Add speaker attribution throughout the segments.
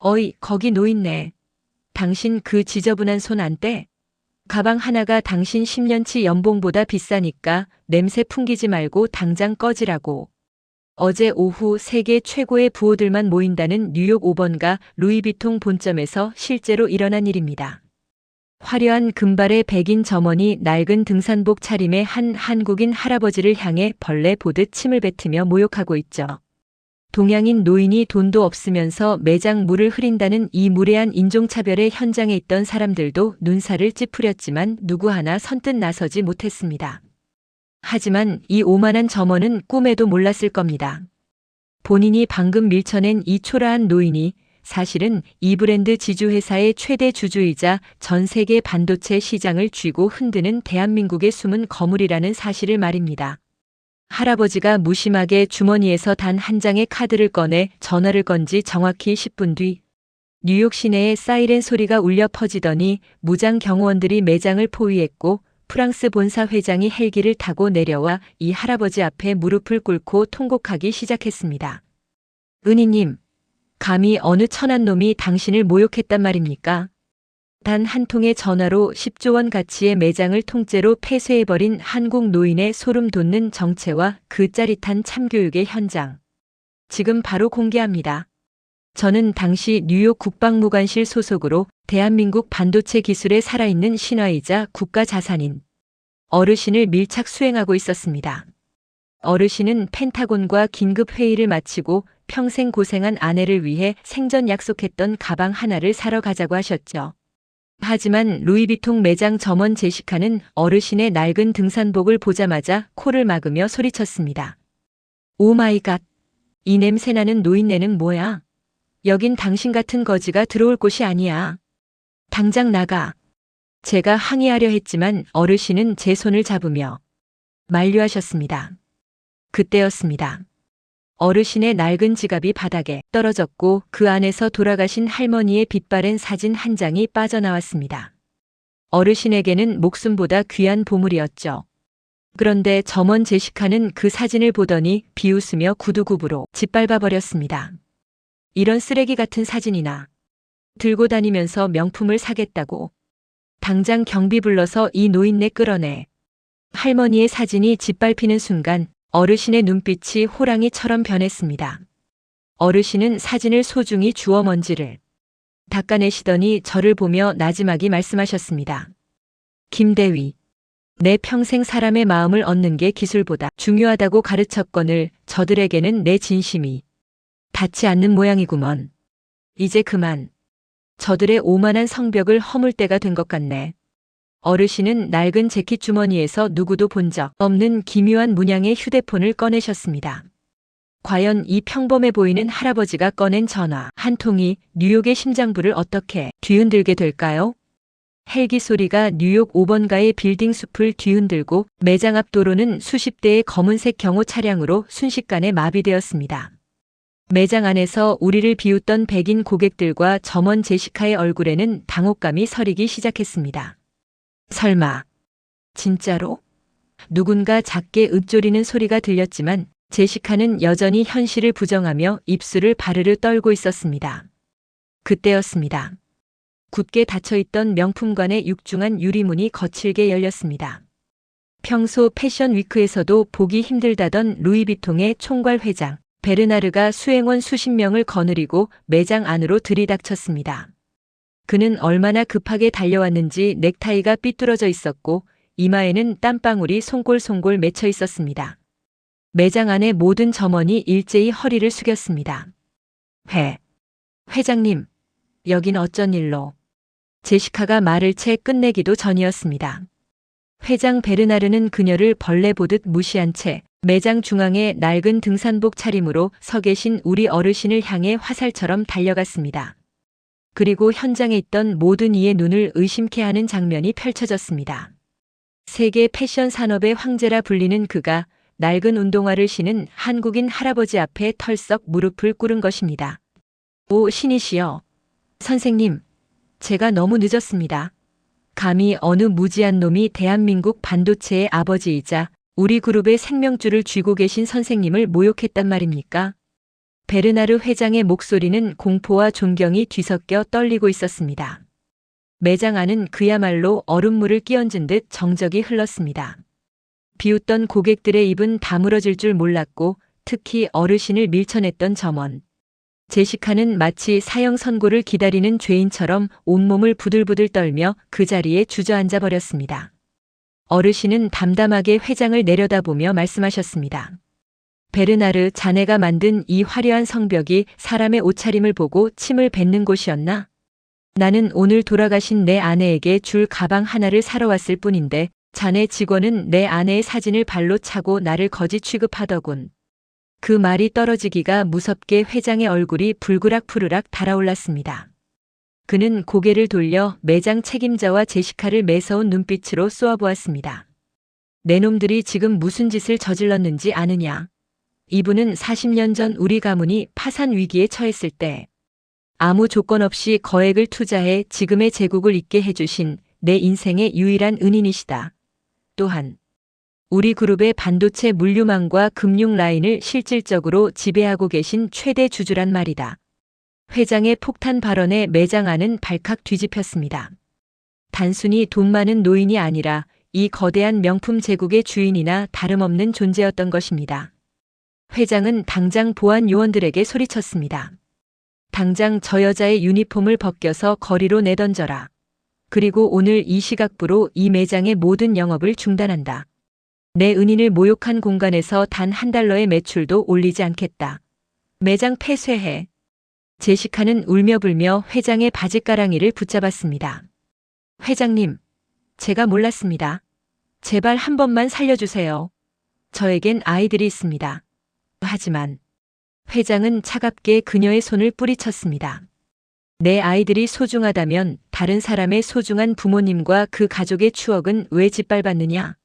Speaker 1: 어이, 거기 노있네. 당신 그 지저분한 손 안 떼? 가방 하나가 당신 10년치 연봉보다 비싸니까 냄새 풍기지 말고 당장 꺼지라고. 어제 오후 세계 최고의 부호들만 모인다는 뉴욕 5번가 루이비통 본점에서 실제로 일어난 일입니다. 화려한 금발의 백인 점원이 낡은 등산복 차림의 한 한국인 할아버지를 향해 벌레 보듯 침을 뱉으며 모욕하고 있죠. 동양인 노인이 돈도 없으면서 매장 물을 흐린다는 이 무례한 인종차별의 현장에 있던 사람들도 눈살을 찌푸렸지만 누구 하나 선뜻 나서지 못했습니다. 하지만 이 오만한 점원은 꿈에도 몰랐을 겁니다. 본인이 방금 밀쳐낸 이 초라한 노인이 사실은 이 브랜드 지주회사의 최대 주주이자 전 세계 반도체 시장을 쥐고 흔드는 대한민국의 숨은 거물이라는 사실을 말입니다. 할아버지가 무심하게 주머니에서 단 한 장의 카드를 꺼내 전화를 건 지 정확히 10분 뒤 뉴욕 시내에 사이렌 소리가 울려 퍼지더니 무장 경호원들이 매장을 포위했고 프랑스 본사 회장이 헬기를 타고 내려와 이 할아버지 앞에 무릎을 꿇고 통곡하기 시작했습니다. 은희님, 감히 어느 천한 놈이 당신을 모욕했단 말입니까? 단 한 통의 전화로 10조 원 가치의 매장을 통째로 폐쇄해버린 한국 노인의 소름 돋는 정체와 그 짜릿한 참교육의 현장. 지금 바로 공개합니다. 저는 당시 뉴욕 국방무관실 소속으로 대한민국 반도체 기술의 살아있는 신화이자 국가 자산인 어르신을 밀착 수행하고 있었습니다. 어르신은 펜타곤과 긴급 회의를 마치고 평생 고생한 아내를 위해 생전 약속했던 가방 하나를 사러 가자고 하셨죠. 하지만 루이비통 매장 점원 제시카는 어르신의 낡은 등산복을 보자마자 코를 막으며 소리쳤습니다. 오 마이 갓, 이 냄새나는 노인네는 뭐야? 여긴 당신 같은 거지가 들어올 곳이 아니야. 당장 나가. 제가 항의하려 했지만 어르신은 제 손을 잡으며 만류하셨습니다. 그때였습니다. 어르신의 낡은 지갑이 바닥에 떨어졌고 그 안에서 돌아가신 할머니의 빛바랜 사진 한 장이 빠져나왔습니다. 어르신에게는 목숨보다 귀한 보물이었죠. 그런데 점원 제시카는 그 사진을 보더니 비웃으며 구두굽으로 짓밟아 버렸습니다. 이런 쓰레기 같은 사진이나 들고 다니면서 명품을 사겠다고. 당장 경비 불러서 이 노인네 끌어내. 할머니의 사진이 짓밟히는 순간 어르신의 눈빛이 호랑이처럼 변했습니다. 어르신은 사진을 소중히 주워 먼지를 닦아내시더니 저를 보며 나지막이 말씀하셨습니다. 김대위, 내 평생 사람의 마음을 얻는 게 기술보다 중요하다고 가르쳤거늘 저들에게는 내 진심이 닿지 않는 모양이구먼. 이제 그만. 저들의 오만한 성벽을 허물 때가 된 것 같네. 어르신은 낡은 재킷 주머니에서 누구도 본 적 없는 기묘한 문양의 휴대폰을 꺼내셨습니다. 과연 이 평범해 보이는 할아버지가 꺼낸 전화 한 통이 뉴욕의 심장부를 어떻게 뒤흔들게 될까요? 헬기 소리가 뉴욕 5번가의 빌딩 숲을 뒤흔들고 매장 앞 도로는 수십 대의 검은색 경호 차량으로 순식간에 마비되었습니다. 매장 안에서 우리를 비웃던 백인 고객들과 점원 제시카의 얼굴에는 당혹감이 서리기 시작했습니다. 설마, 진짜로? 누군가 작게 읊조리는 소리가 들렸지만 제시카는 여전히 현실을 부정하며 입술을 바르르 떨고 있었습니다. 그때였습니다. 굳게 닫혀있던 명품관의 육중한 유리문이 거칠게 열렸습니다. 평소 패션 위크에서도 보기 힘들다던 루이비통의 총괄 회장 베르나르가 수행원 수십 명을 거느리고 매장 안으로 들이닥쳤습니다. 그는 얼마나 급하게 달려왔는지 넥타이가 삐뚤어져 있었고 이마에는 땀방울이 송골송골 맺혀 있었습니다. 매장 안의 모든 점원이 일제히 허리를 숙였습니다. 회장님, 여긴 어쩐 일로? 제시카가 말을 채 끝내기도 전이었습니다. 회장 베르나르는 그녀를 벌레 보듯 무시한 채 매장 중앙에 낡은 등산복 차림으로 서 계신 우리 어르신을 향해 화살처럼 달려갔습니다. 그리고 현장에 있던 모든 이의 눈을 의심케 하는 장면이 펼쳐졌습니다. 세계 패션 산업의 황제라 불리는 그가 낡은 운동화를 신은 한국인 할아버지 앞에 털썩 무릎을 꿇은 것입니다. 오 신이시여. 선생님, 제가 너무 늦었습니다. 감히 어느 무지한 놈이 대한민국 반도체의 아버지이자 우리 그룹의 생명줄을 쥐고 계신 선생님을 모욕했단 말입니까? 베르나르 회장의 목소리는 공포와 존경이 뒤섞여 떨리고 있었습니다. 매장 안은 그야말로 얼음물을 끼얹은 듯 정적이 흘렀습니다. 비웃던 고객들의 입은 다물어질 줄 몰랐고 특히 어르신을 밀쳐냈던 점원. 제시카는 마치 사형 선고를 기다리는 죄인처럼 온몸을 부들부들 떨며 그 자리에 주저앉아 버렸습니다. 어르신은 담담하게 회장을 내려다보며 말씀하셨습니다. 베르나르, 자네가 만든 이 화려한 성벽이 사람의 옷차림을 보고 침을 뱉는 곳이었나? 나는 오늘 돌아가신 내 아내에게 줄 가방 하나를 사러 왔을 뿐인데 자네 직원은 내 아내의 사진을 발로 차고 나를 거지 취급하더군. 그 말이 떨어지기가 무섭게 회장의 얼굴이 불그락푸르락 달아올랐습니다. 그는 고개를 돌려 매장 책임자와 제시카를 매서운 눈빛으로 쏘아보았습니다. 내 놈들이 지금 무슨 짓을 저질렀는지 아느냐? 이분은 40년 전 우리 가문이 파산 위기에 처했을 때 아무 조건 없이 거액을 투자해 지금의 제국을 잇게 해주신 내 인생의 유일한 은인이시다. 또한 우리 그룹의 반도체 물류망과 금융 라인을 실질적으로 지배하고 계신 최대 주주란 말이다. 회장의 폭탄 발언에 매장 안은 발칵 뒤집혔습니다. 단순히 돈 많은 노인이 아니라 이 거대한 명품 제국의 주인이나 다름없는 존재였던 것입니다. 회장은 당장 보안 요원들에게 소리쳤습니다. 당장 저 여자의 유니폼을 벗겨서 거리로 내던져라. 그리고 오늘 이 시각부로 이 매장의 모든 영업을 중단한다. 내 은인을 모욕한 공간에서 단 $1의 매출도 올리지 않겠다. 매장 폐쇄해. 제시카는 울며불며 회장의 바지가랑이를 붙잡았습니다. 회장님, 제가 몰랐습니다. 제발 한 번만 살려주세요. 저에겐 아이들이 있습니다. 하지만 회장은 차갑게 그녀의 손을 뿌리쳤습니다. 내 아이들이 소중하다면 다른 사람의 소중한 부모님과 그 가족의 추억은 왜 짓밟았느냐?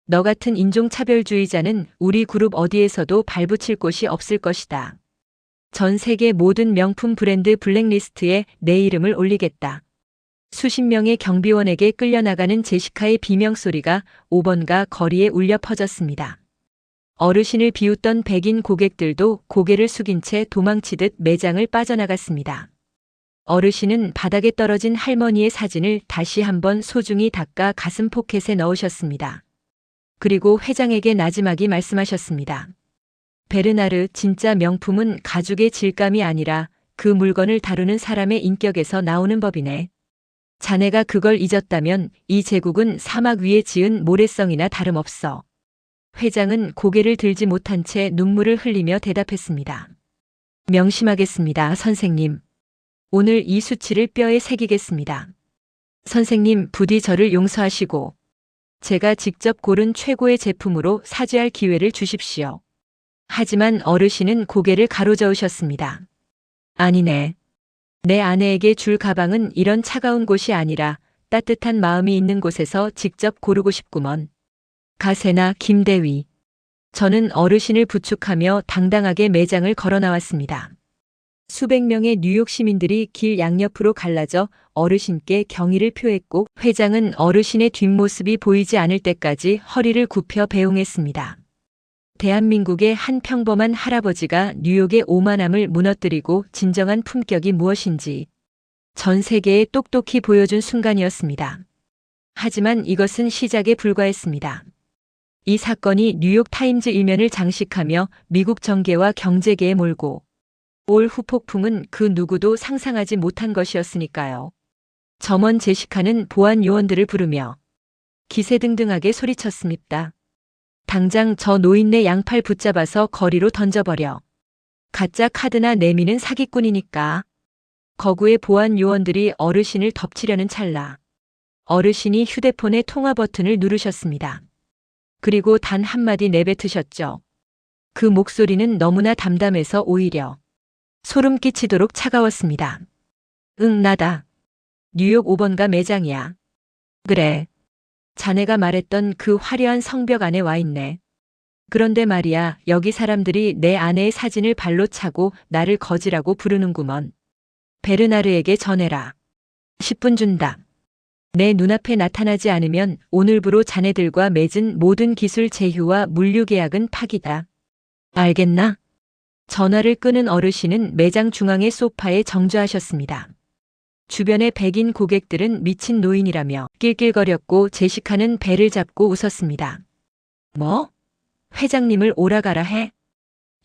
Speaker 1: 너 같은 인종차별주의자는 우리 그룹 어디에서도 발붙일 곳이 없을 것이다. 전 세계 모든 명품 브랜드 블랙리스트에 내 이름을 올리겠다. 수십 명의 경비원에게 끌려나가는 제시카의 비명소리가 5번가 거리에 울려 퍼졌습니다. 어르신을 비웃던 백인 고객들도 고개를 숙인 채 도망치듯 매장을 빠져나갔습니다. 어르신은 바닥에 떨어진 할머니의 사진을 다시 한번 소중히 닦아 가슴 포켓에 넣으셨습니다. 그리고 회장에게 나지막이 말씀하셨습니다. 베르나르, 진짜 명품은 가죽의 질감이 아니라 그 물건을 다루는 사람의 인격에서 나오는 법이네. 자네가 그걸 잊었다면 이 제국은 사막 위에 지은 모래성이나 다름없어. 회장은 고개를 들지 못한 채 눈물을 흘리며 대답했습니다. 명심하겠습니다, 선생님. 오늘 이 수치를 뼈에 새기겠습니다. 선생님, 부디 저를 용서하시고 제가 직접 고른 최고의 제품으로 사죄할 기회를 주십시오. 하지만 어르신은 고개를 가로저으셨습니다. 아니네. 내 아내에게 줄 가방은 이런 차가운 곳이 아니라 따뜻한 마음이 있는 곳에서 직접 고르고 싶구먼. 가세나 김대위. 저는 어르신을 부축하며 당당하게 매장을 걸어 나왔습니다. 수백 명의 뉴욕 시민들이 길 양옆으로 갈라져 어르신께 경의를 표했고 회장은 어르신의 뒷모습이 보이지 않을 때까지 허리를 굽혀 배웅했습니다. 대한민국의 한 평범한 할아버지가 뉴욕의 오만함을 무너뜨리고 진정한 품격이 무엇인지 전 세계에 똑똑히 보여준 순간이었습니다. 하지만 이것은 시작에 불과했습니다. 이 사건이 뉴욕 타임즈 일면을 장식하며 미국 정계와 경제계에 몰고 올 후폭풍은 그 누구도 상상하지 못한 것이었으니까요. 점원 제시카는 보안 요원들을 부르며 기세등등하게 소리쳤습니다. 당장 저 노인네 양팔 붙잡아서 거리로 던져버려. 가짜 카드나 내미는 사기꾼이니까. 거구의 보안 요원들이 어르신을 덮치려는 찰나 어르신이 휴대폰의 통화 버튼을 누르셨습니다. 그리고 단 한마디 내뱉으셨죠. 그 목소리는 너무나 담담해서 오히려 소름 끼치도록 차가웠습니다. 응, 나다. 뉴욕 5번가 매장이야. 그래. 자네가 말했던 그 화려한 성벽 안에 와 있네. 그런데 말이야, 여기 사람들이 내 아내의 사진을 발로 차고 나를 거지라고 부르는구먼. 베르나르에게 전해라. 10분 준다. 내 눈앞에 나타나지 않으면 오늘부로 자네들과 맺은 모든 기술 제휴와 물류 계약은 파기다. 알겠나? 전화를 끄는 어르신은 매장 중앙의 소파에 정주하셨습니다. 주변의 백인 고객들은 미친 노인이라며 낄낄거렸고 제시카는 배를 잡고 웃었습니다. 뭐? 회장님을 오라가라 해?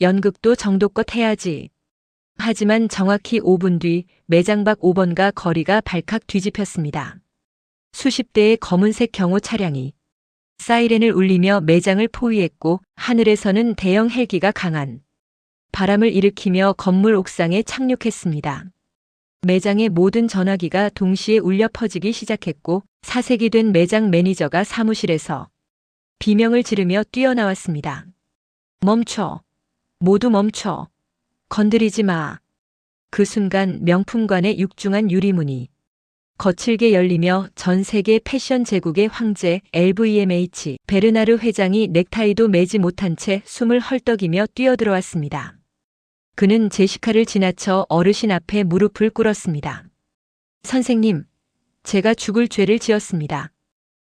Speaker 1: 연극도 정도껏 해야지. 하지만 정확히 5분 뒤 매장 밖 5번가 거리가 발칵 뒤집혔습니다. 수십 대의 검은색 경호 차량이 사이렌을 울리며 매장을 포위했고 하늘에서는 대형 헬기가 강한 바람을 일으키며 건물 옥상에 착륙했습니다. 매장의 모든 전화기가 동시에 울려 퍼지기 시작했고 사색이 된 매장 매니저가 사무실에서 비명을 지르며 뛰어나왔습니다. 멈춰. 모두 멈춰. 건드리지 마. 그 순간 명품관의 육중한 유리문이 거칠게 열리며 전 세계 패션 제국의 황제 LVMH 베르나르 회장이 넥타이도 매지 못한 채 숨을 헐떡이며 뛰어들어왔습니다. 그는 제시카를 지나쳐 어르신 앞에 무릎을 꿇었습니다. 선생님, 제가 죽을 죄를 지었습니다.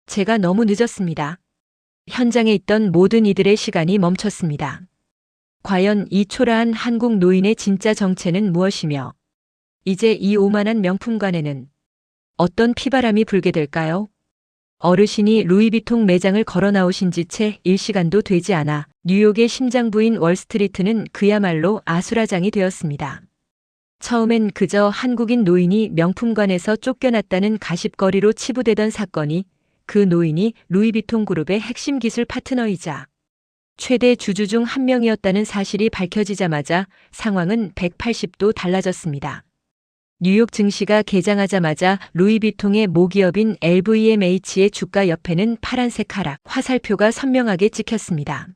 Speaker 1: 제가 너무 늦었습니다. 현장에 있던 모든 이들의 시간이 멈췄습니다. 과연 이 초라한 한국 노인의 진짜 정체는 무엇이며 이제 이 오만한 명품관에는 어떤 피바람이 불게 될까요? 어르신이 루이비통 매장을 걸어 나오신 지 채 1시간도 되지 않아 뉴욕의 심장부인 월스트리트는 그야말로 아수라장이 되었습니다. 처음엔 그저 한국인 노인이 명품관에서 쫓겨났다는 가십거리로 치부되던 사건이 그 노인이 루이비통 그룹의 핵심 기술 파트너이자 최대 주주 중 한 명이었다는 사실이 밝혀지자마자 상황은 180도 달라졌습니다. 뉴욕 증시가 개장하자마자 루이비통의 모기업인 LVMH의 주가 옆에는 파란색 하락, 화살표가 선명하게 찍혔습니다.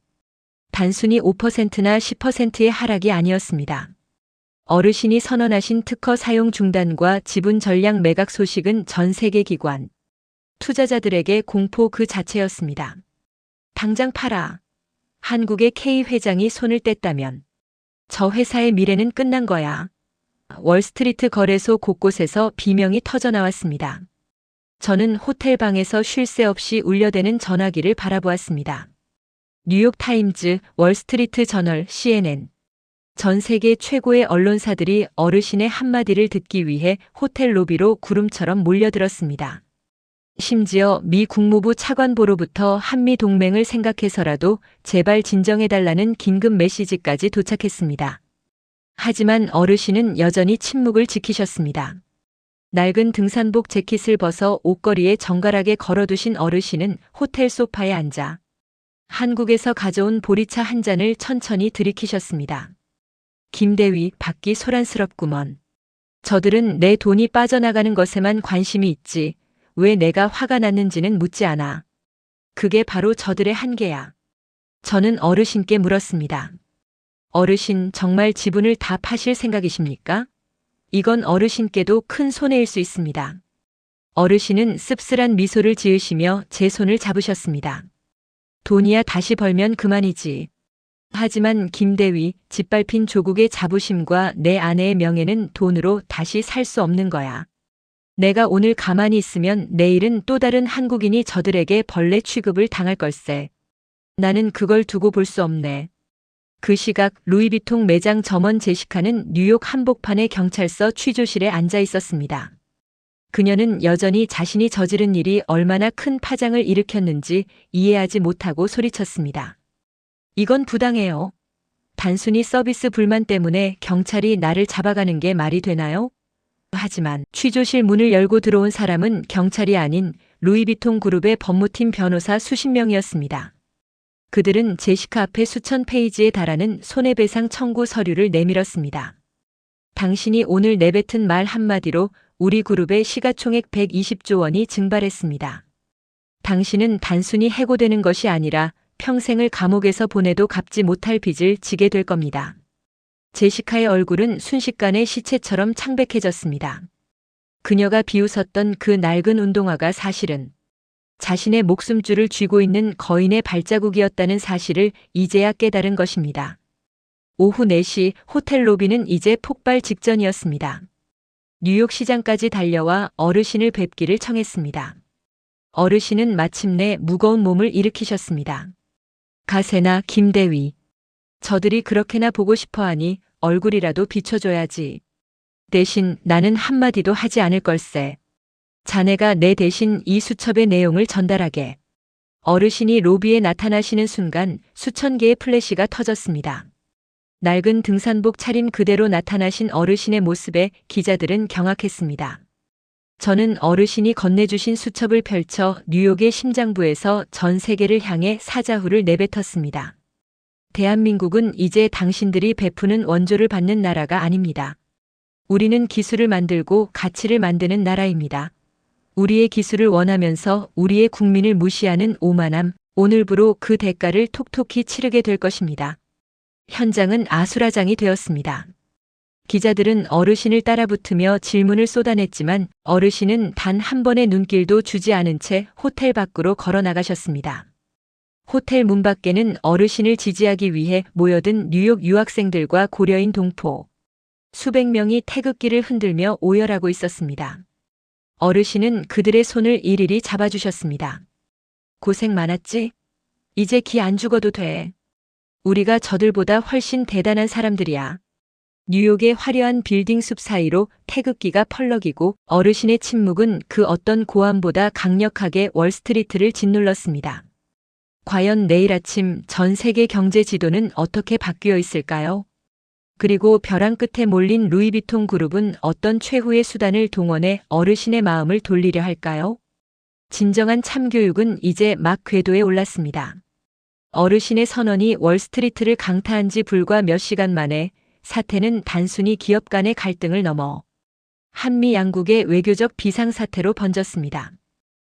Speaker 1: 단순히 5%나 10%의 하락이 아니었습니다. 어르신이 선언하신 특허 사용 중단과 지분 전량 매각 소식은 전 세계 기관, 투자자들에게 공포 그 자체였습니다. 당장 팔아. 한국의 K 회장이 손을 뗐다면 저 회사의 미래는 끝난 거야. 월스트리트 거래소 곳곳에서 비명이 터져나왔습니다. 저는 호텔 방에서 쉴 새 없이 울려대는 전화기를 바라보았습니다. 뉴욕 타임즈, 월스트리트 저널, CNN. 전 세계 최고의 언론사들이 어르신의 한마디를 듣기 위해 호텔 로비로 구름처럼 몰려들었습니다. 심지어 미 국무부 차관보로부터 한미 동맹을 생각해서라도 제발 진정해달라는 긴급 메시지까지 도착했습니다. 하지만 어르신은 여전히 침묵을 지키셨습니다. 낡은 등산복 재킷을 벗어 옷걸이에 정갈하게 걸어두신 어르신은 호텔 소파에 앉아 한국에서 가져온 보리차 한 잔을 천천히 들이키셨습니다. 김대위, 받기 소란스럽구먼. 저들은 내 돈이 빠져나가는 것에만 관심이 있지 왜 내가 화가 났는지는 묻지 않아. 그게 바로 저들의 한계야. 저는 어르신께 물었습니다. 어르신, 정말 지분을 다 파실 생각이십니까? 이건 어르신께도 큰 손해일 수 있습니다. 어르신은 씁쓸한 미소를 지으시며 제 손을 잡으셨습니다. 돈이야 다시 벌면 그만이지. 하지만 김대위, 짓밟힌 조국의 자부심과 내 아내의 명예는 돈으로 다시 살 수 없는 거야. 내가 오늘 가만히 있으면 내일은 또 다른 한국인이 저들에게 벌레 취급을 당할 걸세. 나는 그걸 두고 볼 수 없네. 그 시각 루이비통 매장 점원 제시카는 뉴욕 한복판의 경찰서 취조실에 앉아 있었습니다. 그녀는 여전히 자신이 저지른 일이 얼마나 큰 파장을 일으켰는지 이해하지 못하고 소리쳤습니다. 이건 부당해요. 단순히 서비스 불만 때문에 경찰이 나를 잡아가는 게 말이 되나요? 하지만 취조실 문을 열고 들어온 사람은 경찰이 아닌 루이비통 그룹의 법무팀 변호사 수십 명이었습니다. 그들은 제시카 앞에 수천 페이지에 달하는 손해배상 청구 서류를 내밀었습니다. 당신이 오늘 내뱉은 말 한마디로 우리 그룹의 시가총액 120조 원이 증발했습니다. 당신은 단순히 해고되는 것이 아니라 평생을 감옥에서 보내도 갚지 못할 빚을 지게 될 겁니다. 제시카의 얼굴은 순식간에 시체처럼 창백해졌습니다. 그녀가 비웃었던 그 낡은 운동화가 사실은 자신의 목숨줄을 쥐고 있는 거인의 발자국이었다는 사실을 이제야 깨달은 것입니다. 오후 4시 호텔 로비는 이제 폭발 직전이었습니다. 뉴욕 시장까지 달려와 어르신을 뵙기를 청했습니다. 어르신은 마침내 무거운 몸을 일으키셨습니다. 가세나 김대위. 저들이 그렇게나 보고 싶어 하니 얼굴이라도 비춰줘야지. 대신 나는 한마디도 하지 않을 걸세. 자네가 내 대신 이 수첩의 내용을 전달하게. 어르신이 로비에 나타나시는 순간 수천 개의 플래시가 터졌습니다. 낡은 등산복 차림 그대로 나타나신 어르신의 모습에 기자들은 경악했습니다. 저는 어르신이 건네주신 수첩을 펼쳐 뉴욕의 심장부에서 전 세계를 향해 사자후를 내뱉었습니다. 대한민국은 이제 당신들이 베푸는 원조를 받는 나라가 아닙니다. 우리는 기술을 만들고 가치를 만드는 나라입니다. 우리의 기술을 원하면서 우리의 국민을 무시하는 오만함, 오늘부로 그 대가를 톡톡히 치르게 될 것입니다. 현장은 아수라장이 되었습니다. 기자들은 어르신을 따라붙으며 질문을 쏟아냈지만 어르신은 단 한 번의 눈길도 주지 않은 채 호텔 밖으로 걸어 나가셨습니다. 호텔 문 밖에는 어르신을 지지하기 위해 모여든 뉴욕 유학생들과 고려인 동포, 수백 명이 태극기를 흔들며 오열하고 있었습니다. 어르신은 그들의 손을 일일이 잡아주셨습니다. 고생 많았지? 이제 기 안 죽어도 돼. 우리가 저들보다 훨씬 대단한 사람들이야. 뉴욕의 화려한 빌딩 숲 사이로 태극기가 펄럭이고 어르신의 침묵은 그 어떤 고함보다 강력하게 월스트리트를 짓눌렀습니다. 과연 내일 아침 전 세계 경제 지도는 어떻게 바뀌어 있을까요? 그리고 벼랑 끝에 몰린 루이비통 그룹은 어떤 최후의 수단을 동원해 어르신의 마음을 돌리려 할까요? 진정한 참교육은 이제 막 궤도에 올랐습니다. 어르신의 선언이 월스트리트를 강타한 지 불과 몇 시간 만에 사태는 단순히 기업 간의 갈등을 넘어 한미 양국의 외교적 비상사태로 번졌습니다.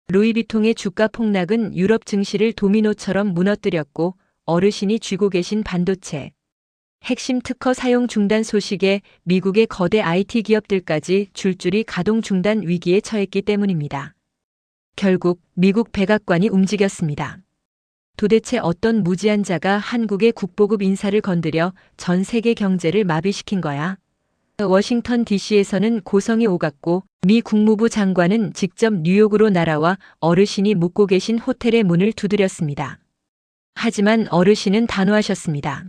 Speaker 1: 루이비통의 주가 폭락은 유럽 증시를 도미노처럼 무너뜨렸고 어르신이 쥐고 계신 반도체, 핵심 특허 사용 중단 소식에 미국의 거대 IT 기업들까지 줄줄이 가동 중단 위기에 처했기 때문입니다. 결국 미국 백악관이 움직였습니다. 도대체 어떤 무지한 자가 한국의 국보급 인사를 건드려 전 세계 경제를 마비시킨 거야? 워싱턴 DC에서는 고성이 오갔고 미 국무부 장관은 직접 뉴욕으로 날아와 어르신이 묵고 계신 호텔의 문을 두드렸습니다. 하지만 어르신은 단호하셨습니다.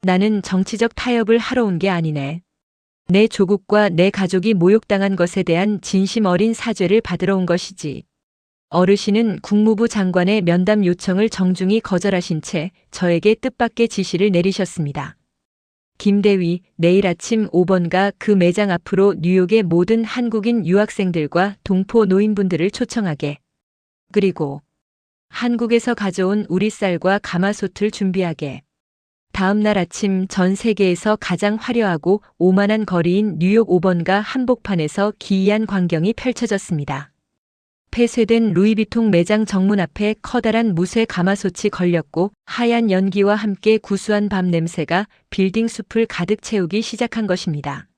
Speaker 1: 나는 정치적 타협을 하러 온 게 아니네. 내 조국과 내 가족이 모욕당한 것에 대한 진심 어린 사죄를 받으러 온 것이지. 어르신은 국무부 장관의 면담 요청을 정중히 거절하신 채 저에게 뜻밖의 지시를 내리셨습니다. 김대위, 내일 아침 5번가 그 매장 앞으로 뉴욕의 모든 한국인 유학생들과 동포 노인분들을 초청하게. 그리고 한국에서 가져온 우리 쌀과 가마솥을 준비하게. 다음 날 아침 전 세계에서 가장 화려하고 오만한 거리인 뉴욕 5번가 한복판에서 기이한 광경이 펼쳐졌습니다. 폐쇄된 루이비통 매장 정문 앞에 커다란 무쇠 가마솥이 걸렸고 하얀 연기와 함께 구수한 밤 냄새가 빌딩 숲을 가득 채우기 시작한 것입니다.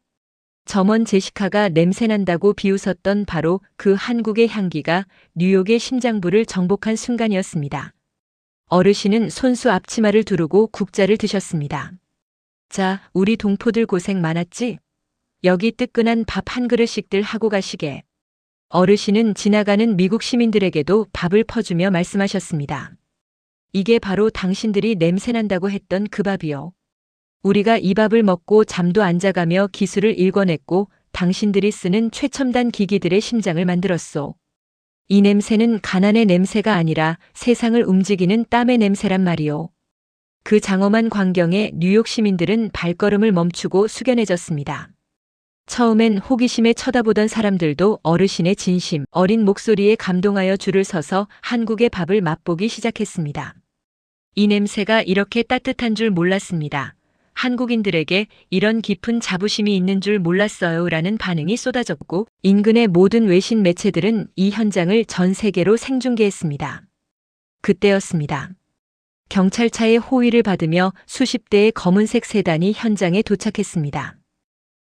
Speaker 1: 점원 제시카가 냄새난다고 비웃었던 바로 그 한국의 향기가 뉴욕의 심장부를 정복한 순간이었습니다. 어르신은 손수 앞치마를 두르고 국자를 드셨습니다. 자, 우리 동포들 고생 많았지? 여기 뜨끈한 밥 한 그릇씩들 하고 가시게. 어르신은 지나가는 미국 시민들에게도 밥을 퍼주며 말씀하셨습니다. 이게 바로 당신들이 냄새난다고 했던 그 밥이요. 우리가 이 밥을 먹고 잠도 안 자가며 기술을 일궈냈고 당신들이 쓰는 최첨단 기기들의 심장을 만들었소. 이 냄새는 가난의 냄새가 아니라 세상을 움직이는 땀의 냄새란 말이요. 그 장엄한 광경에 뉴욕 시민들은 발걸음을 멈추고 숙연해졌습니다. 처음엔 호기심에 쳐다보던 사람들도 어르신의 진심 어린 목소리에 감동하여 줄을 서서 한국의 밥을 맛보기 시작했습니다. 이 냄새가 이렇게 따뜻한 줄 몰랐습니다. 한국인들에게 이런 깊은 자부심이 있는 줄 몰랐어요 라는 반응이 쏟아졌고 인근의 모든 외신 매체들은 이 현장을 전 세계로 생중계했습니다. 그때였습니다. 경찰차의 호위를 받으며 수십 대의 검은색 세단이 현장에 도착했습니다.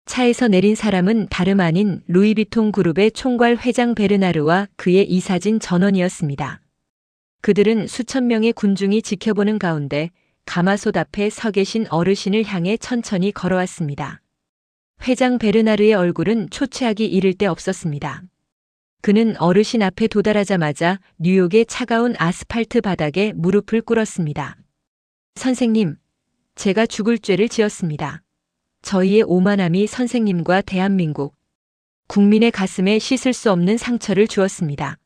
Speaker 1: 차에서 내린 사람은 다름 아닌 루이비통 그룹의 총괄 회장 베르나르와 그의 이사진 전원이었습니다. 그들은 수천 명의 군중이 지켜보는 가운데 가마솥 앞에 서 계신 어르신을 향해 천천히 걸어왔습니다. 회장 베르나르의 얼굴은 초췌하기 이를 데 없었습니다. 그는 어르신 앞에 도달하자마자 뉴욕의 차가운 아스팔트 바닥에 무릎을 꿇었습니다. 선생님, 제가 죽을 죄를 지었습니다. 저희의 오만함이 선생님과 대한민국 국민의 가슴에 씻을 수 없는 상처를 주었습니다.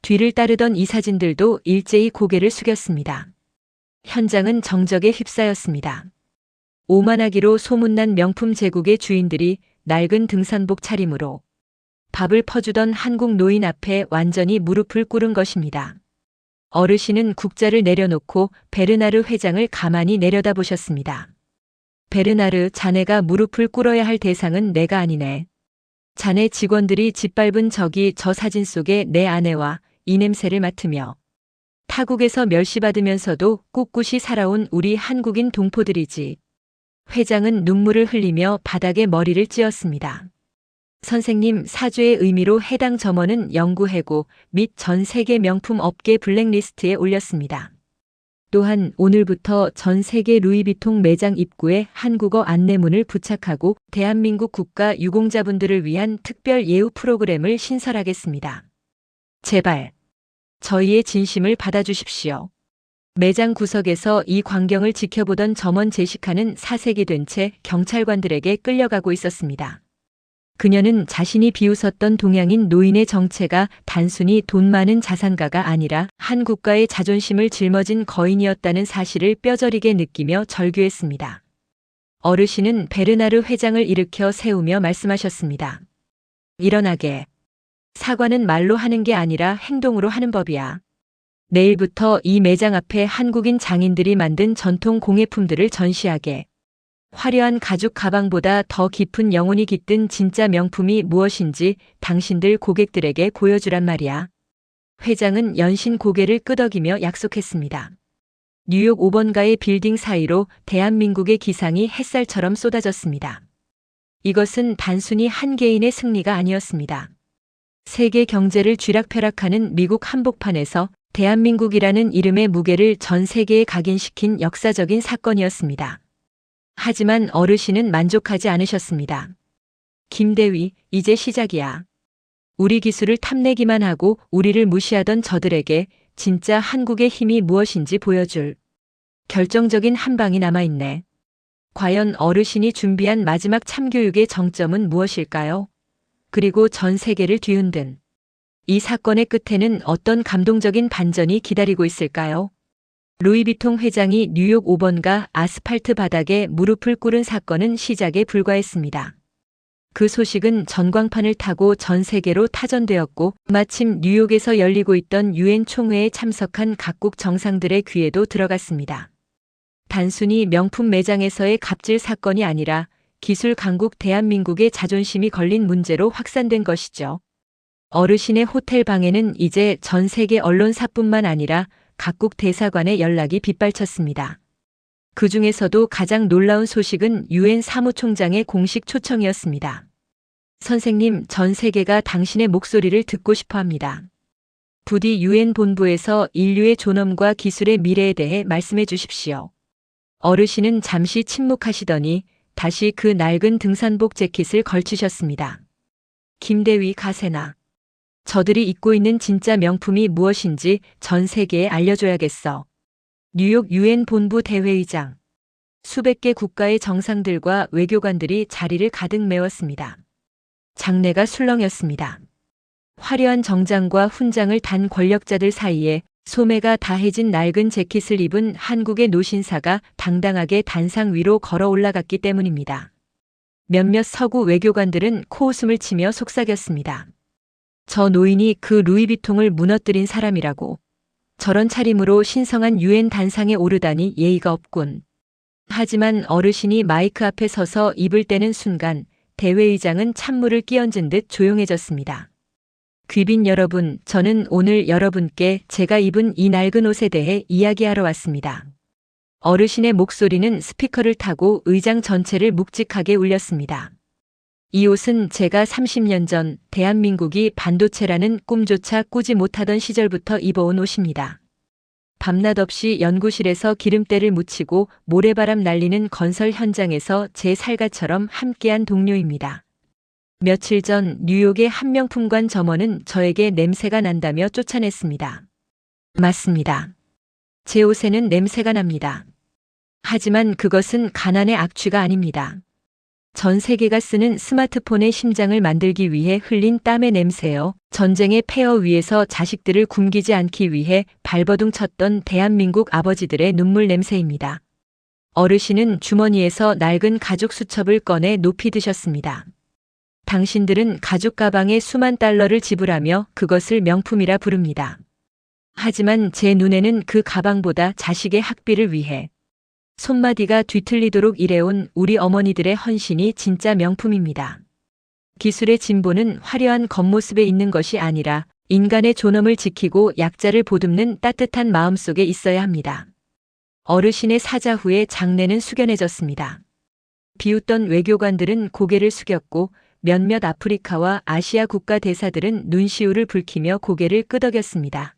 Speaker 1: 뒤를 따르던 이 사진들도 일제히 고개를 숙였습니다. 현장은 정적에 휩싸였습니다. 오만하기로 소문난 명품 제국의 주인들이 낡은 등산복 차림으로 밥을 퍼주던 한국 노인 앞에 완전히 무릎을 꿇은 것입니다. 어르신은 국자를 내려놓고 베르나르 회장을 가만히 내려다보셨습니다. 베르나르, 자네가 무릎을 꿇어야 할 대상은 내가 아니네. 자네 직원들이 짓밟은 저기 저 사진 속의 내 아내와 이 냄새를 맡으며 타국에서 멸시받으면서도 꿋꿋이 살아온 우리 한국인 동포들이지. 회장은 눈물을 흘리며 바닥에 머리를 찧었습니다. 선생님, 사죄의 의미로 해당 점원은 영구 해고 및 전 세계 명품 업계 블랙리스트에 올렸습니다. 또한 오늘부터 전 세계 루이비통 매장 입구에 한국어 안내문을 부착하고 대한민국 국가 유공자분들을 위한 특별 예우 프로그램을 신설하겠습니다. 제발 저희의 진심을 받아주십시오. 매장 구석에서 이 광경을 지켜보던 점원 제시카는 사색이 된 채 경찰관들에게 끌려가고 있었습니다. 그녀는 자신이 비웃었던 동양인 노인의 정체가 단순히 돈 많은 자산가가 아니라 한 국가의 자존심을 짊어진 거인이었다는 사실을 뼈저리게 느끼며 절규했습니다. 어르신은 베르나르 회장을 일으켜 세우며 말씀하셨습니다. 일어나게. 사과는 말로 하는 게 아니라 행동으로 하는 법이야. 내일부터 이 매장 앞에 한국인 장인들이 만든 전통 공예품들을 전시하게. 화려한 가죽 가방보다 더 깊은 영혼이 깃든 진짜 명품이 무엇인지 당신들 고객들에게 보여주란 말이야. 회장은 연신 고개를 끄덕이며 약속했습니다. 뉴욕 5번가의 빌딩 사이로 대한민국의 기상이 햇살처럼 쏟아졌습니다. 이것은 단순히 한 개인의 승리가 아니었습니다. 세계 경제를 쥐락펴락하는 미국 한복판에서 대한민국이라는 이름의 무게를 전 세계에 각인시킨 역사적인 사건이었습니다. 하지만 어르신은 만족하지 않으셨습니다. 김대위, 이제 시작이야. 우리 기술을 탐내기만 하고 우리를 무시하던 저들에게 진짜 한국의 힘이 무엇인지 보여줄 결정적인 한 방이 남아있네. 과연 어르신이 준비한 마지막 참교육의 정점은 무엇일까요? 그리고 전 세계를 뒤흔든 이 사건의 끝에는 어떤 감동적인 반전이 기다리고 있을까요? 루이비통 회장이 뉴욕 5번가 아스팔트 바닥에 무릎을 꿇은 사건은 시작에 불과했습니다. 그 소식은 전광판을 타고 전 세계로 타전되었고 마침 뉴욕에서 열리고 있던 유엔 총회에 참석한 각국 정상들의 귀에도 들어갔습니다. 단순히 명품 매장에서의 갑질 사건이 아니라 기술 강국 대한민국의 자존심이 걸린 문제로 확산된 것이죠. 어르신의 호텔 방에는 이제 전 세계 언론사뿐만 아니라 각국 대사관의 연락이 빗발쳤습니다. 그 중에서도 가장 놀라운 소식은 유엔 사무총장의 공식 초청이었습니다. 선생님, 전 세계가 당신의 목소리를 듣고 싶어 합니다. 부디 유엔 본부에서 인류의 존엄과 기술의 미래에 대해 말씀해 주십시오. 어르신은 잠시 침묵하시더니 다시 그 낡은 등산복 재킷을 걸치셨습니다. 김대위 가세나. 저들이 입고 있는 진짜 명품이 무엇인지 전 세계에 알려줘야겠어. 뉴욕 유엔 본부 대회의장. 수백 개 국가의 정상들과 외교관들이 자리를 가득 메웠습니다. 장내가 술렁였습니다. 화려한 정장과 훈장을 단 권력자들 사이에 소매가 다해진 낡은 재킷을 입은 한국의 노신사가 당당하게 단상 위로 걸어 올라갔기 때문입니다. 몇몇 서구 외교관들은 코웃음을 치며 속삭였습니다. 저 노인이 그 루이비통을 무너뜨린 사람이라고. 저런 차림으로 신성한 유엔 단상에 오르다니 예의가 없군. 하지만 어르신이 마이크 앞에 서서 입을 떼는 순간 대회의장은 찬물을 끼얹은 듯 조용해졌습니다. 귀빈 여러분, 저는 오늘 여러분께 제가 입은 이 낡은 옷에 대해 이야기하러 왔습니다. 어르신의 목소리는 스피커를 타고 의장 전체를 묵직하게 울렸습니다. 이 옷은 제가 30년 전 대한민국이 반도체라는 꿈조차 꾸지 못하던 시절부터 입어온 옷입니다. 밤낮 없이 연구실에서 기름때를 묻히고 모래바람 날리는 건설 현장에서 제 살가처럼 함께한 동료입니다. 며칠 전 뉴욕의 한 명품관 점원은 저에게 냄새가 난다며 쫓아냈습니다. 맞습니다. 제 옷에는 냄새가 납니다. 하지만 그것은 가난의 악취가 아닙니다. 전 세계가 쓰는 스마트폰의 심장을 만들기 위해 흘린 땀의 냄새요. 전쟁의 폐허 위에서 자식들을 굶기지 않기 위해 발버둥 쳤던 대한민국 아버지들의 눈물 냄새입니다. 어르신은 주머니에서 낡은 가죽 수첩을 꺼내 높이 드셨습니다. 당신들은 가죽 가방에 수만 달러를 지불하며 그것을 명품이라 부릅니다. 하지만 제 눈에는 그 가방보다 자식의 학비를 위해 손마디가 뒤틀리도록 일해온 우리 어머니들의 헌신이 진짜 명품입니다. 기술의 진보는 화려한 겉모습에 있는 것이 아니라 인간의 존엄을 지키고 약자를 보듬는 따뜻한 마음 속에 있어야 합니다. 어르신의 사자 후에 장례는 숙연해졌습니다. 비웃던 외교관들은 고개를 숙였고 몇몇 아프리카와 아시아 국가 대사들은 눈시울을 붉히며 고개를 끄덕였습니다.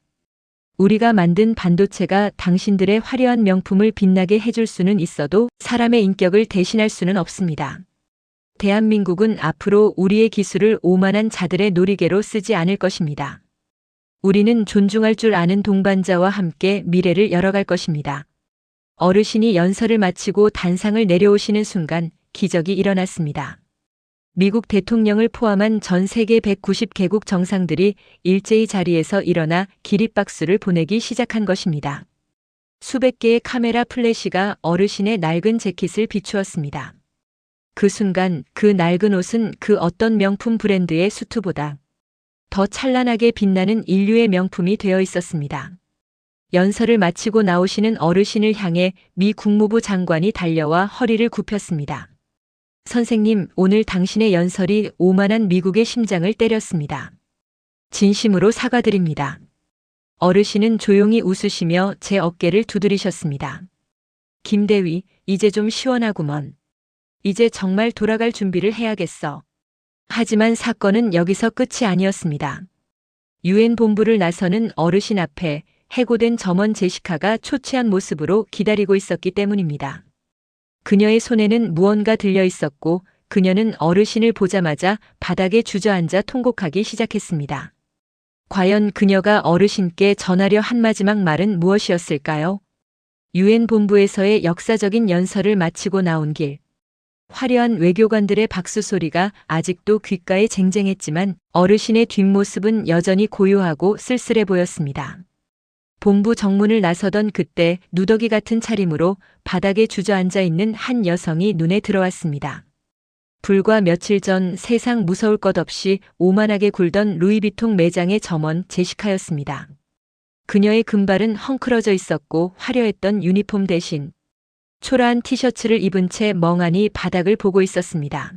Speaker 1: 우리가 만든 반도체가 당신들의 화려한 명품을 빛나게 해줄 수는 있어도 사람의 인격을 대신할 수는 없습니다. 대한민국은 앞으로 우리의 기술을 오만한 자들의 놀이개로 쓰지 않을 것입니다. 우리는 존중할 줄 아는 동반자와 함께 미래를 열어갈 것입니다. 어르신이 연설을 마치고 단상을 내려오시는 순간 기적이 일어났습니다. 미국 대통령을 포함한 전 세계 190개국 정상들이 일제히 자리에서 일어나 기립박수를 보내기 시작한 것입니다. 수백 개의 카메라 플래시가 어르신의 낡은 재킷을 비추었습니다. 그 순간 그 낡은 옷은 그 어떤 명품 브랜드의 수트보다 더 찬란하게 빛나는 인류의 명품이 되어 있었습니다. 연설을 마치고 나오시는 어르신을 향해 미 국무부 장관이 달려와 허리를 굽혔습니다. 선생님, 오늘 당신의 연설이 오만한 미국의 심장을 때렸습니다. 진심으로 사과드립니다. 어르신은 조용히 웃으시며 제 어깨를 두드리셨습니다. 김대위, 이제 좀 시원하구먼. 이제 정말 돌아갈 준비를 해야겠어. 하지만 사건은 여기서 끝이 아니었습니다. 유엔 본부를 나서는 어르신 앞에 해고된 점원 제시카가 초췌한 모습으로 기다리고 있었기 때문입니다. 그녀의 손에는 무언가 들려 있었고 그녀는 어르신을 보자마자 바닥에 주저앉아 통곡하기 시작했습니다. 과연 그녀가 어르신께 전하려 한 마지막 말은 무엇이었을까요? 유엔 본부에서의 역사적인 연설을 마치고 나온 길. 화려한 외교관들의 박수 소리가 아직도 귓가에 쟁쟁했지만 어르신의 뒷모습은 여전히 고요하고 쓸쓸해 보였습니다. 본부 정문을 나서던 그때 누더기 같은 차림으로 바닥에 주저앉아 있는 한 여성이 눈에 들어왔습니다. 불과 며칠 전 세상 무서울 것 없이 오만하게 굴던 루이비통 매장의 점원 제시카였습니다. 그녀의 금발은 헝클어져 있었고 화려했던 유니폼 대신 초라한 티셔츠를 입은 채 멍하니 바닥을 보고 있었습니다.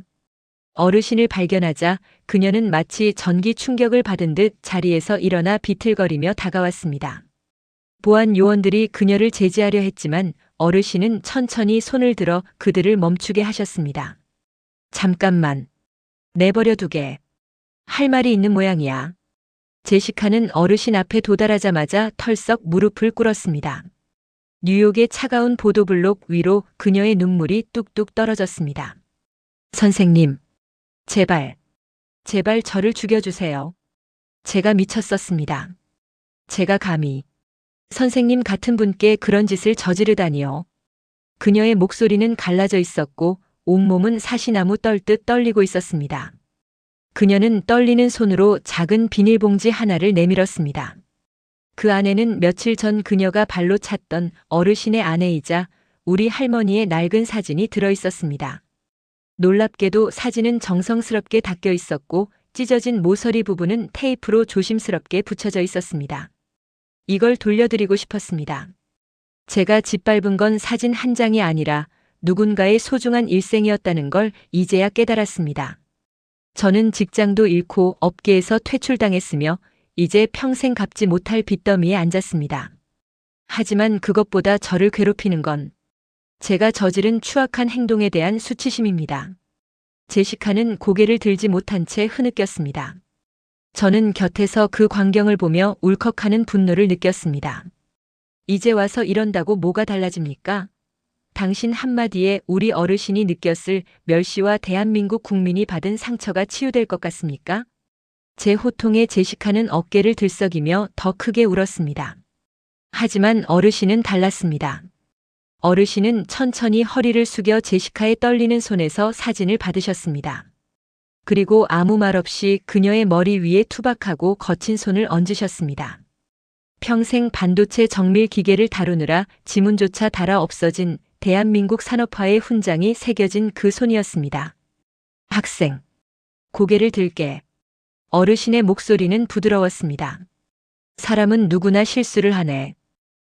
Speaker 1: 어르신을 발견하자 그녀는 마치 전기 충격을 받은 듯 자리에서 일어나 비틀거리며 다가왔습니다. 보안 요원들이 그녀를 제지하려 했지만 어르신은 천천히 손을 들어 그들을 멈추게 하셨습니다. 잠깐만. 내버려 두게. 할 말이 있는 모양이야. 제시카는 어르신 앞에 도달하자마자 털썩 무릎을 꿇었습니다. 뉴욕의 차가운 보도블록 위로 그녀의 눈물이 뚝뚝 떨어졌습니다. 선생님, 제발 저를 죽여주세요. 제가 미쳤었습니다. 제가 감히 선생님 같은 분께 그런 짓을 저지르다니요. 그녀의 목소리는 갈라져 있었고 온몸은 사시나무 떨듯 떨리고 있었습니다. 그녀는 떨리는 손으로 작은 비닐봉지 하나를 내밀었습니다. 그 안에는 며칠 전 그녀가 발로 찼던 어르신의 아내이자 우리 할머니의 낡은 사진이 들어 있었습니다. 놀랍게도 사진은 정성스럽게 닦여 있었고 찢어진 모서리 부분은 테이프로 조심스럽게 붙여져 있었습니다. 이걸 돌려드리고 싶었습니다. 제가 짓밟은 건 사진 한 장이 아니라 누군가의 소중한 일생이었다는 걸 이제야 깨달았습니다. 저는 직장도 잃고 업계에서 퇴출당했으며 이제 평생 갚지 못할 빚더미에 앉았습니다. 하지만 그것보다 저를 괴롭히는 건 제가 저지른 추악한 행동에 대한 수치심입니다. 제시카는 고개를 들지 못한 채 흐느꼈습니다. 저는 곁에서 그 광경을 보며 울컥하는 분노를 느꼈습니다. 이제 와서 이런다고 뭐가 달라집니까? 당신 한마디에 우리 어르신이 느꼈을 멸시와 대한민국 국민이 받은 상처가 치유될 것 같습니까? 제 호통에 제시카는 어깨를 들썩이며 더 크게 울었습니다. 하지만 어르신은 달랐습니다. 어르신은 천천히 허리를 숙여 제시카의 떨리는 손에서 사진을 받으셨습니다. 그리고 아무 말 없이 그녀의 머리 위에 투박하고 거친 손을 얹으셨습니다. 평생 반도체 정밀 기계를 다루느라 지문조차 달아 없어진 대한민국 산업화의 훈장이 새겨진 그 손이었습니다. 학생. 고개를 들게. 어르신의 목소리는 부드러웠습니다. 사람은 누구나 실수를 하네.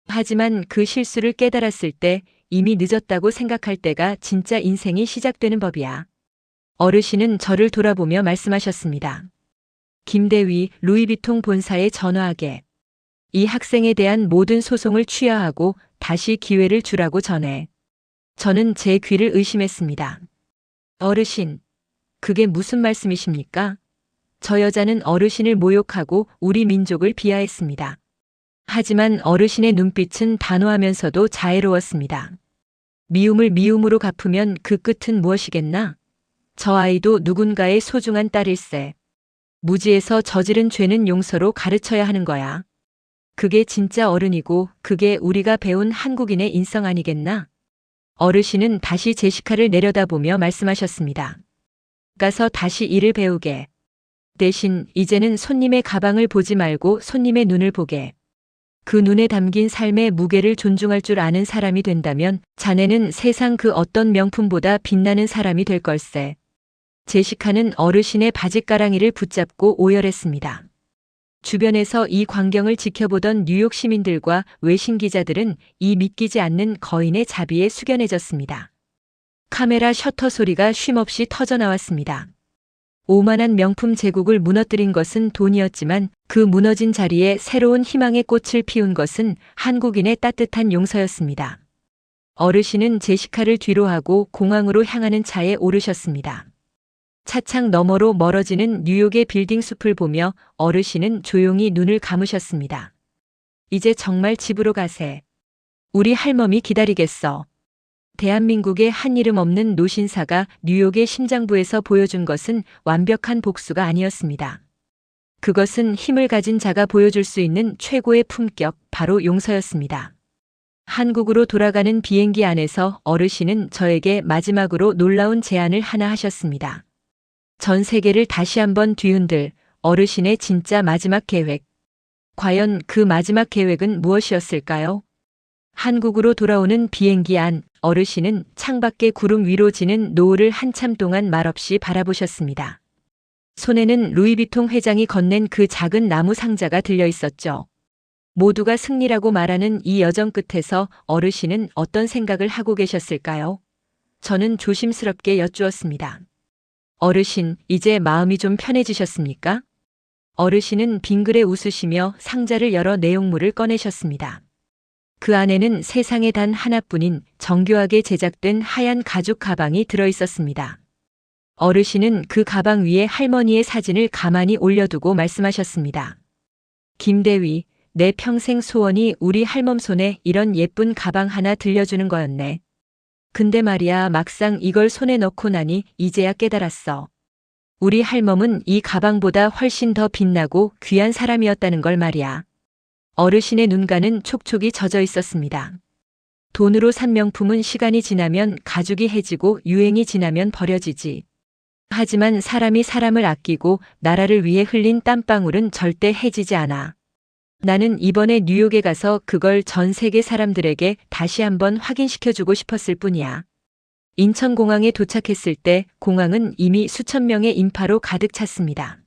Speaker 1: 하지만 그 실수를 깨달았을 때 이미 늦었다고 생각할 때가 진짜 인생이 시작되는 법이야. 어르신은 저를 돌아보며 말씀하셨습니다. 김대위 루이비통 본사에 전화하게. 이 학생에 대한 모든 소송을 취하하고 다시 기회를 주라고 전해. 저는 제 귀를 의심했습니다. 어르신, 그게 무슨 말씀이십니까? 저 여자는 어르신을 모욕하고 우리 민족을 비하했습니다. 하지만 어르신의 눈빛은 단호하면서도 자애로웠습니다. 미움을 미움으로 갚으면 그 끝은 무엇이겠나? 저 아이도 누군가의 소중한 딸일세. 무지에서 저지른 죄는 용서로 가르쳐야 하는 거야. 그게 진짜 어른이고 그게 우리가 배운 한국인의 인성 아니겠나? 어르신은 다시 제시카를 내려다보며 말씀하셨습니다. 가서 다시 일을 배우게. 대신 이제는 손님의 가방을 보지 말고 손님의 눈을 보게. 그 눈에 담긴 삶의 무게를 존중할 줄 아는 사람이 된다면 자네는 세상 그 어떤 명품보다 빛나는 사람이 될 걸세. 제시카는 어르신의 바짓가랑이를 붙잡고 오열했습니다. 주변에서 이 광경을 지켜보던 뉴욕 시민들과 외신 기자들은 이 믿기지 않는 거인의 자비에 숙연해졌습니다. 카메라 셔터 소리가 쉼없이 터져나왔습니다. 오만한 명품 제국을 무너뜨린 것은 돈이었지만 그 무너진 자리에 새로운 희망의 꽃을 피운 것은 한국인의 따뜻한 용서였습니다. 어르신은 제시카를 뒤로하고 공항으로 향하는 차에 오르셨습니다. 차창 너머로 멀어지는 뉴욕의 빌딩 숲을 보며 어르신은 조용히 눈을 감으셨습니다. 이제 정말 집으로 가세. 우리 할멈이 기다리겠어. 대한민국의 한 이름 없는 노신사가 뉴욕의 심장부에서 보여준 것은 완벽한 복수가 아니었습니다. 그것은 힘을 가진 자가 보여줄 수 있는 최고의 품격, 바로 용서였습니다. 한국으로 돌아가는 비행기 안에서 어르신은 저에게 마지막으로 놀라운 제안을 하나 하셨습니다. 전 세계를 다시 한번 뒤흔들 어르신의 진짜 마지막 계획. 과연 그 마지막 계획은 무엇이었을까요? 한국으로 돌아오는 비행기 안 어르신은 창밖에 구름 위로 지는 노을을 한참 동안 말없이 바라보셨습니다. 손에는 루이비통 회장이 건넨 그 작은 나무 상자가 들려 있었죠. 모두가 승리라고 말하는 이 여정 끝에서 어르신은 어떤 생각을 하고 계셨을까요? 저는 조심스럽게 여쭈었습니다. 어르신, 이제 마음이 좀 편해지셨습니까? 어르신은 빙그레 웃으시며 상자를 열어 내용물을 꺼내셨습니다. 그 안에는 세상에 단 하나뿐인 정교하게 제작된 하얀 가죽 가방이 들어 있었습니다. 어르신은 그 가방 위에 할머니의 사진을 가만히 올려두고 말씀하셨습니다. 김대위, 내 평생 소원이 우리 할멈 손에 이런 예쁜 가방 하나 들려주는 거였네. 근데 말이야, 막상 이걸 손에 넣고 나니 이제야 깨달았어. 우리 할멈은 이 가방보다 훨씬 더 빛나고 귀한 사람이었다는 걸 말이야. 어르신의 눈가는 촉촉이 젖어 있었습니다. 돈으로 산 명품은 시간이 지나면 가죽이 해지고 유행이 지나면 버려지지. 하지만 사람이 사람을 아끼고 나라를 위해 흘린 땀방울은 절대 해지지 않아. 나는 이번에 뉴욕에 가서 그걸 전 세계 사람들에게 다시 한번 확인시켜주고 싶었을 뿐이야. 인천공항에 도착했을 때 공항은 이미 수천 명의 인파로 가득 찼습니다.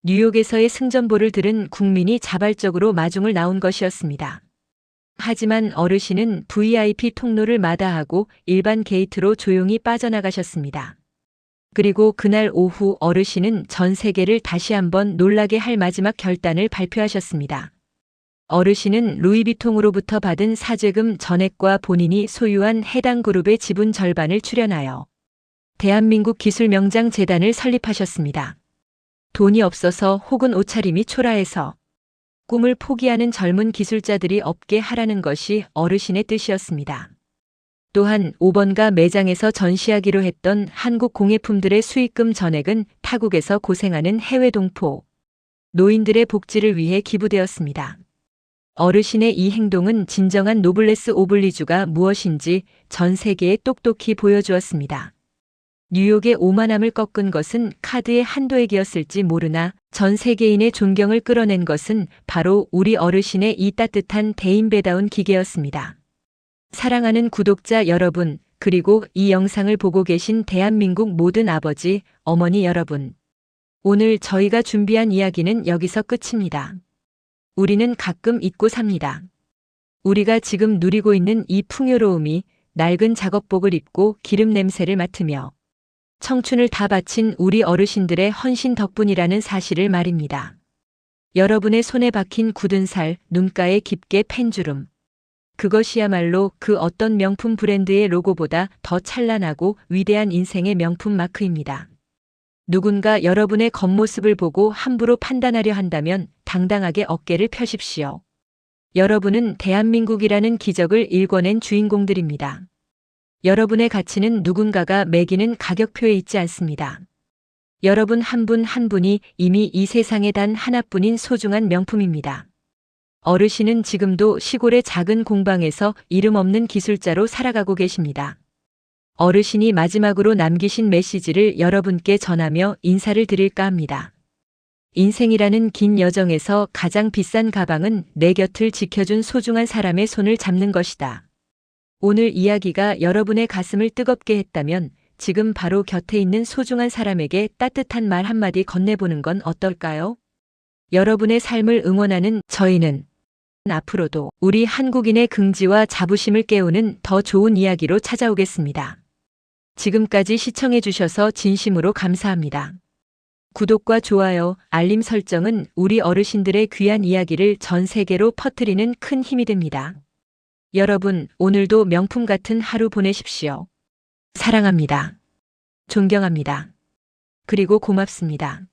Speaker 1: 뉴욕에서의 승전보를 들은 국민이 자발적으로 마중을 나온 것이었습니다. 하지만 어르신은 VIP 통로를 마다하고 일반 게이트로 조용히 빠져나가셨습니다. 그리고 그날 오후 어르신은 전 세계를 다시 한번 놀라게 할 마지막 결단을 발표하셨습니다. 어르신은 루이비통으로부터 받은 사죄금 전액과 본인이 소유한 해당 그룹의 지분 절반을 출연하여 대한민국 기술명장재단을 설립하셨습니다. 돈이 없어서 혹은 옷차림이 초라해서 꿈을 포기하는 젊은 기술자들이 없게 하라는 것이 어르신의 뜻이었습니다. 또한 5번가 매장에서 전시하기로 했던 한국 공예품들의 수익금 전액은 타국에서 고생하는 해외 동포, 노인들의 복지를 위해 기부되었습니다. 어르신의 이 행동은 진정한 노블레스 오블리주가 무엇인지 전 세계에 똑똑히 보여주었습니다. 뉴욕의 오만함을 꺾은 것은 카드의 한도액이었을지 모르나 전 세계인의 존경을 끌어낸 것은 바로 우리 어르신의 이 따뜻한 대인배다운 기계였습니다. 사랑하는 구독자 여러분, 그리고 이 영상을 보고 계신 대한민국 모든 아버지, 어머니 여러분. 오늘 저희가 준비한 이야기는 여기서 끝입니다. 우리는 가끔 잊고 삽니다. 우리가 지금 누리고 있는 이 풍요로움이 낡은 작업복을 입고 기름 냄새를 맡으며 청춘을 다 바친 우리 어르신들의 헌신 덕분이라는 사실을 말입니다. 여러분의 손에 박힌 굳은 살, 눈가에 깊게 팬 주름. 그것이야말로 그 어떤 명품 브랜드의 로고보다 더 찬란하고 위대한 인생의 명품 마크입니다. 누군가 여러분의 겉모습을 보고 함부로 판단하려 한다면 당당하게 어깨를 펴십시오. 여러분은 대한민국이라는 기적을 일궈낸 주인공들입니다. 여러분의 가치는 누군가가 매기는 가격표에 있지 않습니다. 여러분 한 분 한 분이 이미 이 세상에 단 하나뿐인 소중한 명품입니다. 어르신은 지금도 시골의 작은 공방에서 이름 없는 기술자로 살아가고 계십니다. 어르신이 마지막으로 남기신 메시지를 여러분께 전하며 인사를 드릴까 합니다. 인생이라는 긴 여정에서 가장 비싼 가방은 내 곁을 지켜준 소중한 사람의 손을 잡는 것이다. 오늘 이야기가 여러분의 가슴을 뜨겁게 했다면 지금 바로 곁에 있는 소중한 사람에게 따뜻한 말 한마디 건네보는 건 어떨까요? 여러분의 삶을 응원하는 저희는 앞으로도 우리 한국인의 긍지와 자부심을 깨우는 더 좋은 이야기로 찾아오겠습니다. 지금까지 시청해주셔서 진심으로 감사합니다. 구독과 좋아요, 알림 설정은 우리 어르신들의 귀한 이야기를 전 세계로 퍼뜨리는 큰 힘이 됩니다. 여러분, 오늘도 명품 같은 하루 보내십시오. 사랑합니다. 존경합니다. 그리고 고맙습니다.